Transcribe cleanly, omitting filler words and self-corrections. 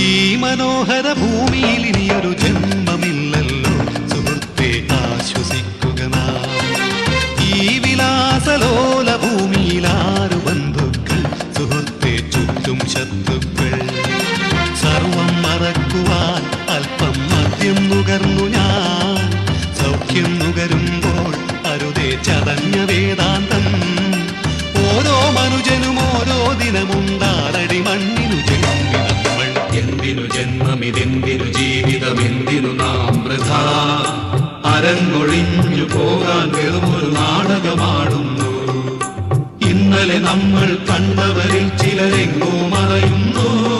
ഈ മനോഹര ഭൂമിയിൽ ഇനിയൊരു ജന്മമില്ലല്ലോ സുഹൃത്തെ, ആശ്വസിക്കുക നാം. ഈ വിലാസലോല ഭൂമിയിൽ ആരു ബന്ധുക്കൾ സുഹൃത്തെ, ചുറ്റും ശത്രുക്കൾ. സർവം മറക്കുവാൻ അല്പം മദ്യം നുകർന്നു ഞാൻ. സൗഖ്യം നുകരുമ്പോൾ അരുതേ ചതഞ്ഞ വേദാന്തം. ഓരോ മനുജനും ഓരോ ദിനമുണ്ടാറടി മണ്ണിനു ജന്മി നമ്മൾ. എന്തിനു ജന്മമിതെന്തിനു ജീവിതമെന്തിനു നാം വൃഥാ. അരങ്ങൊഴിഞ്ഞു പോകാൻ വെറുമൊരു നാടകമാടുന്നു. ഇന്നലെ നമ്മൾ കണ്ടവരിൽ ചിലരെങ്ങോ മറയുന്നു.